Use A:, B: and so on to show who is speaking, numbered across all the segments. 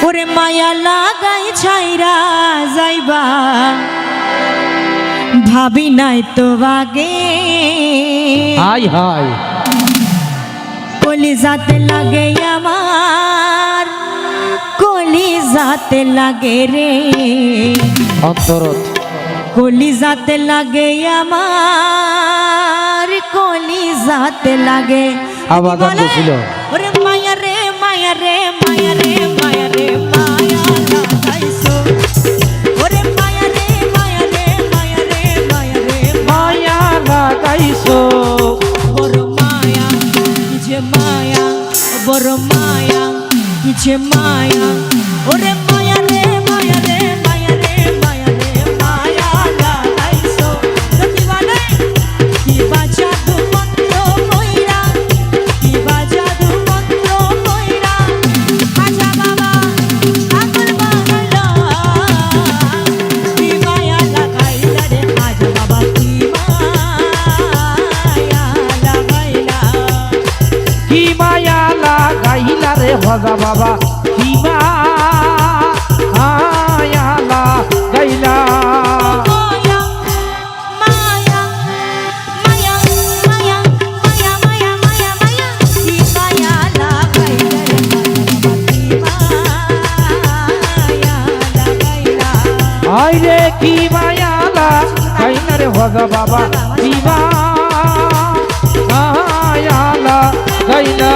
A: ওরে মায়া লাগাই ছাইরা যাইবা ভাবি নাই তো আগে
B: হাই হাই
A: কলিজাতে লাগে আমার কলিজাতে লাগে রে
B: অন্তরত
A: কলিজাতে লাগে আমার কলিজাতে লাগে
B: আবাদান ছিল
A: ওরে মায়া রে মায়া রে মায়া রে মায়া রে মায়া লাগাইছো ওরে মায়া রে মায়া রে মায়া রে মায়া রে
B: মায়া লাগাইছো
A: বড় মায়া কিছে মায়া বড় মায়া কিছে মায়া ওরে মায়া রে মায়া রে মায়া রে মায়া রে মায়া লাগাইছো কি বলে কি বাজাদু মন্ত্র কইরা কি বাজাদু মন্ত্র কইরা আজা বাবা আকুল বাংলা কি মায়া লাগাইলা রে আজা বাবা কি মায়া লাগাইলা
B: কি মায়া লাগাইলা রে হজা বাবা কি মায়া লাগাইলা
A: মায়া মায়া মায়া মায়া মায়া মায়া মায়া মায়া কি মায়া লাগাইলা রে মায়া লাগাইলা
B: আইরে কি মায়া লাগাইলা রে হজা বাবা কি মায়া লাগাইলা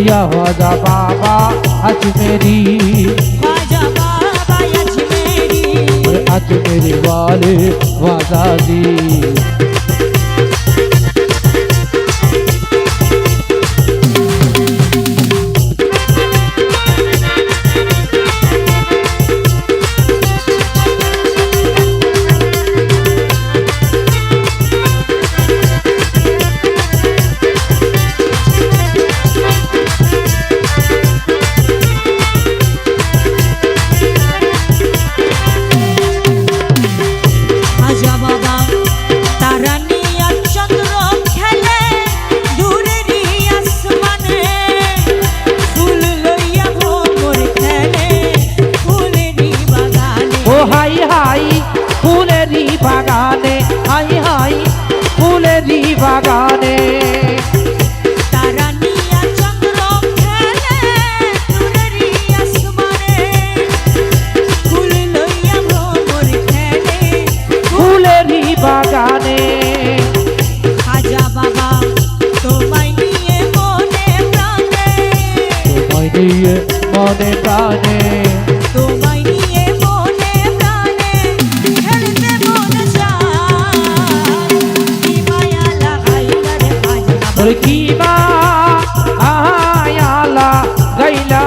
A: या ख्वाजा बाबा
B: या
A: अच
B: हजा बाबा
A: मेरी
B: अजमेरी
A: ख्वाजा बाबा अच मेरी
B: अजमेरी वाले वाजादी
A: ख्वाजा बाबा तारा निया चंद्र खेले दूरेरी आसमाने फूल लइया भोर खेले फूलेरी बागाने
B: ओ हाई हाई फूलेरी बागाने हाई हाई फूलेरी बागाने
A: तारा निया चंद्र खेले दूरेरी आसमाने फूल लइया भोर खेले
B: फूलेरी बागाने
A: ख्वाजा बाबा তোমায় নিয়ে মনে প্রাণে
B: তোমায় নিয়ে মনে প্রাণে
A: তোমায় নিয়ে মনে প্রাণে খেলতে মনে চায় কি মায়া লাগাইলা রে খ্বাজা বাবা
B: ওরে কি মায়া লাগাইলা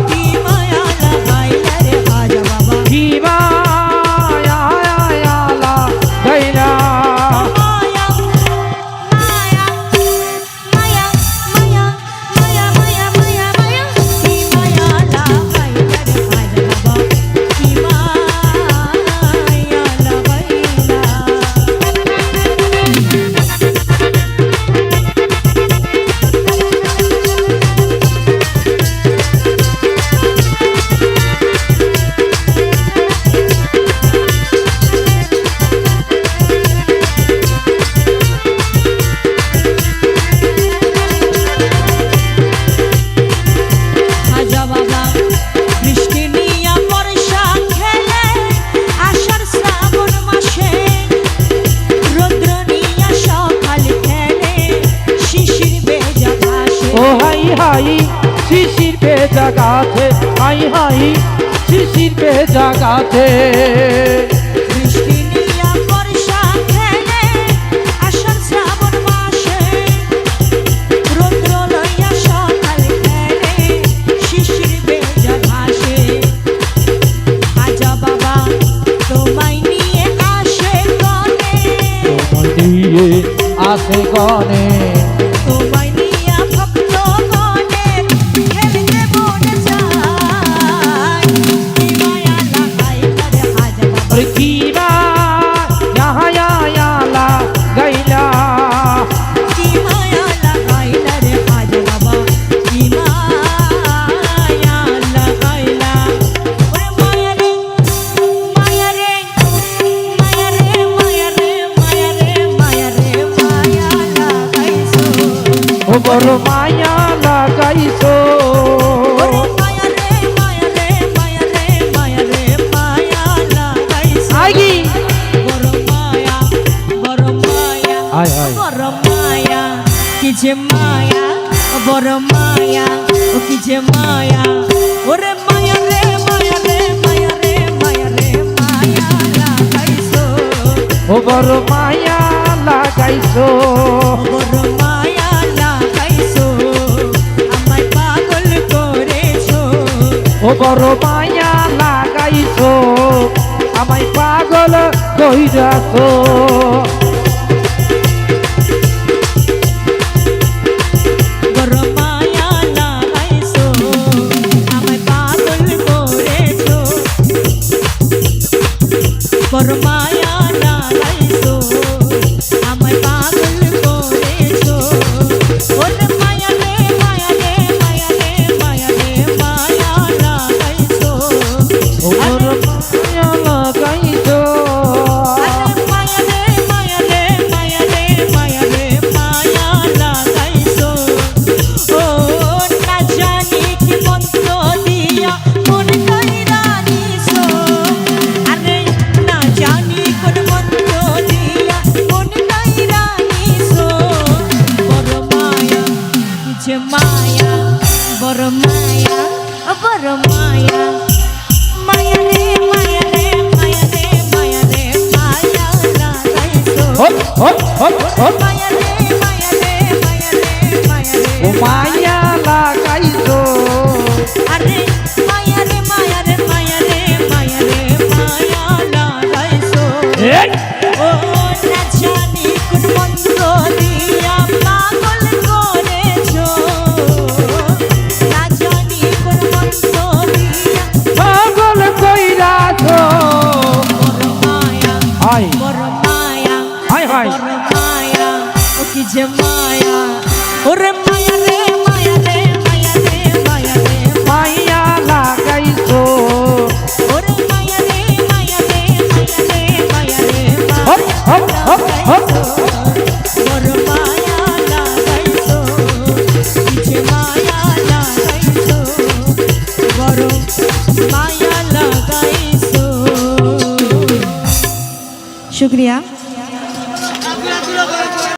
A: কি মায়া লাগাইলা রে খ্বাজা বাবা
B: কি মায়া লাগাইলা
A: মায়া মায়া মায়া মায়া মায়া মায়া মায়া মায়া কি মায়া লাগাইলা রে খ্বাজা বাবা কি মায়া লাগাইলা খ্বাজা বাবা বৃষ্টি নিয়া বর্ষা খেলে আষাঢ় শ্রাবণ মাসে রৌদ্র নিয়া সকাল খেলে শিশির ভেজা ঘাসে
B: ও হাই হাই শিশির পে জাগাতে হাই হাই শিশির পে জাগাতে
A: বৃষ্টি নিয়া বর্ষা খেলে আষাঢ় শ্রাবণ মাসে রৌদ্র লইয়া সকাল খেলে শিশির ভেজা ঘাসে খ্বাজা বাবা তোমায় নিয়ে আসে গনে
B: তোমায় দিয়ে আসে গনে
A: তোমায় নিয়া ভক্ত গনে খেলতে মনে চায় কি মায়া লাগাইলা রে খ্বাজা বাবা
B: ওরে কি মায়া লাগাইলা
A: কি মায়া লাগাইলা রে খ্বাজা বাবা
B: মায়া লাগাইছো
A: ওরে মায়া রে মায়া রে মায়া রে মায়া রে মায়া লাগাইছো
B: আগি
A: বড় মায়া বড় মায়া
B: আয় আয়
A: বড় মায়া কি যে মায়া বড় মায়া ও কি যে মায়া ওরে মায়া রে মায়া রে মায়া রে মায়া রে মায়া লাগাইছো
B: ও বড় মায়া লাগাইছো
A: বড় মায়া লাগাইছো আমায় পাগল করেছো
B: ও বড় মায়া লাগাইছো আমায় পাগল কইরাছো
A: বড় মায়া লাগাইছো আমায় পাগল করেছো বড় মায়া লাগাইছো আমায় পাগল করেছো ওরে মায়া রে মায়া রে মায়া রে মায়া রে মায়া লাগাইছো
B: ও বড় মায়া লাগাইছো
A: আরে মায়া রে মায়া রে মায়া রে মায়া রে মায়া লাগাইছো ও না জানি কি মন্ত্র দিয়া মন কইরা নিছো আরে না জানি কোন মন্ত্র দিয়া মন কইরা নিছো বড় মায়া যে মায়া বড় মায়া বড় মায়া মায়া রে মায়া রে মায়া রে মায়া রে মায়া লাগাইছো
B: হট হট হট হট
A: মায়া রে মায়া রে মায়া রে মায়া রে
B: ও মায়া লাগাইছো
A: আরে মায়া রে মায়া রে মায়া রে মায়া রে মায়া লাগাইছো
B: এই
A: ও না জানি কোন মন্ত্র দিয়া পাগল করেছো না জানি কোন মন্ত্র দিয়া
B: পাগল কইরাছো
A: বড় মায়া
B: আয়
A: বড় মায়া
B: হায় হায়
A: বড় মায়া ও কি যে মায়া ওরে মায়া রে মায়া রে মায়া রে মায়া রে
B: মায়া লাগাইছো
A: ওরে মায়া রে মায়া রে মায়া রে মায়া রে
B: হট হট হট হট
A: বড় মায়া লাগাইছো কি যে মায়া লাগাইছো বড় মায়া লাগাইছো শুক্রিয়া।